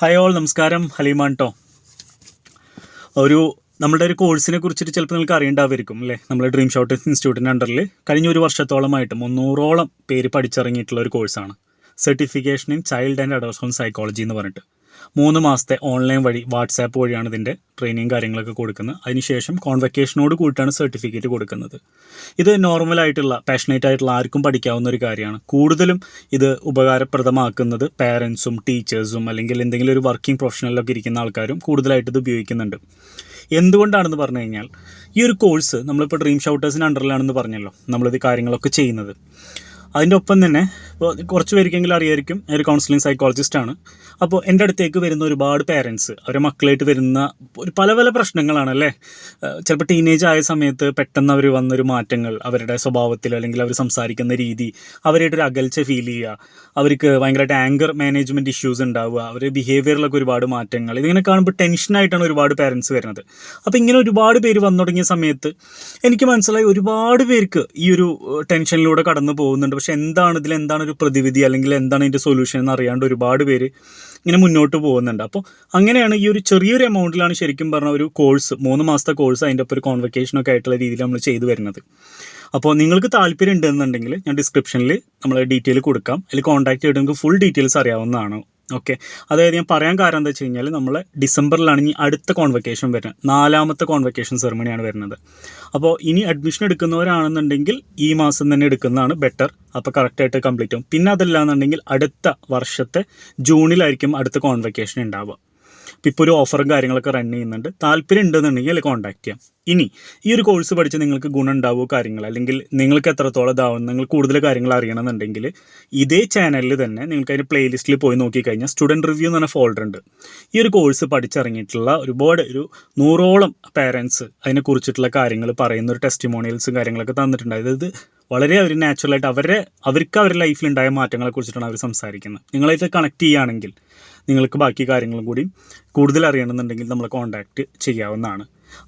Hi all, നമസ്കാരം. ഹലീമാണ് കേട്ടോ. നമ്മളുടെ ഒരു കോഴ്സിനെ കുറിച്ചിട്ട് ചിലപ്പോൾ നിങ്ങൾക്ക് അറിയേണ്ടായിരിക്കും അല്ലേ. നമ്മുടെ ഡ്രീം ഷോട്ടേഴ്സ് ഇൻസ്റ്റിറ്റ്യൂട്ടിൻ്റെ അണ്ടറിൽ കഴിഞ്ഞ ഒരു വർഷത്തോളമായിട്ട് 300ഓളം പേര് പഠിച്ചിറങ്ങിയിട്ടുള്ള ഒരു കോഴ്സാണ് certification in child and adolescent psychology എന്ന് പറഞ്ഞിട്ട്. 3 മാസത്തെ ഓൺലൈൻ വഴി വാട്സാപ്പ് വഴിയാണ് ഇതിൻ്റെ ട്രെയിനിങ് കാര്യങ്ങളൊക്കെ കൊടുക്കുന്നത്. അതിനുശേഷം കോൺവെക്കേഷനോട് കൂടിയിട്ടാണ് സർട്ടിഫിക്കറ്റ് കൊടുക്കുന്നത്. ഇത് നോർമലായിട്ടുള്ള പാഷനേറ്റ് ആയിട്ടുള്ള ആർക്കും പഠിക്കാവുന്ന ഒരു കാര്യമാണ്. കൂടുതലും ഇത് ഉപകാരപ്രദമാക്കുന്നത് പാരൻസും ടീച്ചേഴ്സും അല്ലെങ്കിൽ എന്തെങ്കിലും ഒരു വർക്കിംഗ് പ്രൊഫഷണലിലൊക്കെ ഇരിക്കുന്ന ആൾക്കാരും കൂടുതലായിട്ട് ഇത് ഉപയോഗിക്കുന്നുണ്ട്. എന്തുകൊണ്ടാണെന്ന് പറഞ്ഞു കഴിഞ്ഞാൽ ഈ ഒരു കോഴ്സ് നമ്മളിപ്പോൾ ഡ്രീം ഷൗട്ടേഴ്സിൻ്റെ അണ്ടറിലാണെന്ന് പറഞ്ഞല്ലോ നമ്മളിത് കാര്യങ്ങളൊക്കെ ചെയ്യുന്നത്. അതിൻ്റെ ഒപ്പം തന്നെ ഇപ്പോൾ കുറച്ച് പേർക്കെങ്കിലും അറിയായിരിക്കും, ഒരു കൗൺസിലിംഗ് സൈക്കോളജിസ്റ്റാണ്. അപ്പോൾ എൻ്റെ അടുത്തേക്ക് വരുന്ന ഒരുപാട് പേരൻസ് അവരെ മക്കളായിട്ട് വരുന്ന പല പല പ്രശ്നങ്ങളാണല്ലേ. ചിലപ്പോൾ ടീനേജ് ആയ സമയത്ത് പെട്ടെന്ന് അവർ വന്നൊരു മാറ്റങ്ങൾ അവരുടെ സ്വഭാവത്തിൽ അല്ലെങ്കിൽ അവർ സംസാരിക്കുന്ന രീതി, അവരായിട്ടൊരു അകൽച്ച ഫീൽ ചെയ്യുക, അവർക്ക് ഭയങ്കരമായിട്ട് ആങ്കർ മാനേജ്മെൻറ്റ് ഇഷ്യൂസ് ഉണ്ടാവുക, അവർ ബിഹേവിയറിലൊക്കെ ഒരുപാട് മാറ്റങ്ങൾ, ഇതിങ്ങനെ കാണുമ്പോൾ ടെൻഷനായിട്ടാണ് ഒരുപാട് പേരൻസ് വരുന്നത്. അപ്പോൾ ഇങ്ങനെ ഒരുപാട് പേര് വന്നു തുടങ്ങിയ സമയത്ത് എനിക്ക് മനസ്സിലായി ഒരുപാട് പേർക്ക് ഈ ഒരു ടെൻഷനിലൂടെ കടന്നു പോകുന്നുണ്ട്. പക്ഷെ എന്താണ് ഒരു പ്രതിവിധി അല്ലെങ്കിൽ എന്താണ് ഇതിൻ്റെ സൊല്യൂഷൻ എന്ന് അറിയാണ്ട് ഒരുപാട് പേര് ഇങ്ങനെ മുന്നോട്ട് പോകുന്നുണ്ട്. അപ്പോൾ അങ്ങനെയാണ് ഈ ഒരു ചെറിയൊരു എമൗണ്ടിലാണ് ശരിക്കും പറഞ്ഞ ഒരു കോഴ്സ്, 3 മാസത്തെ കോഴ്സ്, അതിൻ്റെ ഒപ്പം ഒരു കോൺവെക്കേഷനൊക്കെ ആയിട്ടുള്ള രീതിയിൽ നമ്മൾ ചെയ്തു വരുന്നത്. അപ്പോൾ നിങ്ങൾക്ക് താല്പര്യം ഉണ്ടെന്നുണ്ടെങ്കിൽ ഞാൻ ഡിസ്ക്രിപ്ഷനിൽ നമ്മൾ ഡീറ്റെയിൽ കൊടുക്കാം. അതിൽ കോൺടാക്ട് ചെയ്തിട്ട് നിങ്ങൾക്ക് ഫുൾ ഡീറ്റെയിൽസ് അറിയാവുന്നതാണ്. ഓക്കെ, അതായത് ഞാൻ പറയാൻ കാരണം എന്താ വെച്ച് കഴിഞ്ഞാൽ നമ്മൾ ഡിസംബറിലാണ് ഇനി അടുത്ത കോൺവെക്കേഷൻ വരുന്നത്, 4ാമത്തെ കോൺവെക്കേഷൻ സെറമണിയാണ് വരുന്നത്. അപ്പോൾ ഇനി അഡ്മിഷൻ എടുക്കുന്നവരാണെന്നുണ്ടെങ്കിൽ ഈ മാസം തന്നെ എടുക്കുന്നതാണ് ബെറ്റർ. അപ്പോൾ കറക്റ്റായിട്ട് കംപ്ലീറ്റ് ആവും. പിന്നെ അതല്ലാന്നുണ്ടെങ്കിൽ അടുത്ത വർഷത്തെ ജൂണിലായിരിക്കും അടുത്ത കോൺവെക്കേഷൻ ഉണ്ടാവുക. ഇപ്പോൾ ഒരു ഓഫറും കാര്യങ്ങളൊക്കെ റൺ ചെയ്യുന്നുണ്ട്. താല്പര്യം ഉണ്ടെന്നുണ്ടെങ്കിൽ കോൺടാക്ട് ചെയ്യാം. ഇനി ഈ ഒരു കോഴ്സ് പഠിച്ച് നിങ്ങൾക്ക് ഗുണം ഉണ്ടാവുമോ കാര്യങ്ങൾ, അല്ലെങ്കിൽ നിങ്ങൾക്ക് എത്രത്തോളം ഇതാവും, നിങ്ങൾ കൂടുതൽ കാര്യങ്ങൾ അറിയണമെന്നുണ്ടെങ്കിൽ ഇതേ ചാനലിൽ തന്നെ നിങ്ങൾക്ക് അതിൻ്റെ പ്ലേലിസ്റ്റിൽ പോയി നോക്കിക്കഴിഞ്ഞാൽ സ്റ്റുഡൻറ്റ് റിവ്യൂ എന്ന് പറഞ്ഞ ഫോൾഡർ ഉണ്ട്. ഈ ഒരു കോഴ്സ് പഠിച്ചിറങ്ങിയിട്ടുള്ള ഒരുപാട് ഒരു 100ഓളം പേരൻസ് അതിനെക്കുറിച്ചിട്ടുള്ള കാര്യങ്ങൾ പറയുന്ന ഒരു ടെസ്റ്റിമോണിയൽസും കാര്യങ്ങളൊക്കെ തന്നിട്ടുണ്ട്. അതായത് വളരെ അവർ നാച്ചുറലായിട്ട് അവർക്ക് അവരുടെ ലൈഫിലുണ്ടായ മാറ്റങ്ങളെക്കുറിച്ചിട്ടാണ് അവർ സംസാരിക്കുന്നത്. നിങ്ങളായിട്ട് കണക്ട് ചെയ്യുകയാണെങ്കിൽ നിങ്ങൾക്ക് ബാക്കി കാര്യങ്ങളും കൂടി കൂടുതൽ അറിയണമെന്നുണ്ടെങ്കിൽ നമ്മളെ കോൺടാക്റ്റ് ചെയ്യാവുന്നതാണ്.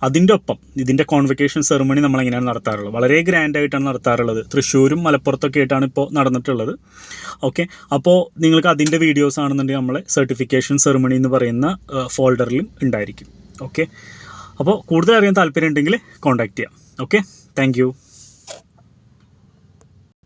അതിൻ്റെ ഒപ്പം ഇതിൻ്റെ കോൺവെക്കേഷൻ സെറമണി നമ്മളെങ്ങനെയാണ് നടത്താറുള്ളത്, വളരെ ഗ്രാൻഡായിട്ടാണ് നടത്താറുള്ളത്. തൃശ്ശൂരും മലപ്പുറത്തൊക്കെ ആയിട്ടാണ് ഇപ്പോൾ നടന്നിട്ടുള്ളത്. ഓക്കെ, അപ്പോൾ നിങ്ങൾക്ക് അതിൻ്റെ വീഡിയോസ് ആണെന്നുണ്ടെങ്കിൽ നമ്മളെ സർട്ടിഫിക്കേഷൻ സെറമണി എന്ന് പറയുന്ന ഫോൾഡറിലും ഉണ്ടായിരിക്കും. ഓക്കെ, അപ്പോൾ കൂടുതൽ അറിയാൻ താല്പര്യം ഉണ്ടെങ്കിൽ കോൺടാക്റ്റ് ചെയ്യാം. Okay, thank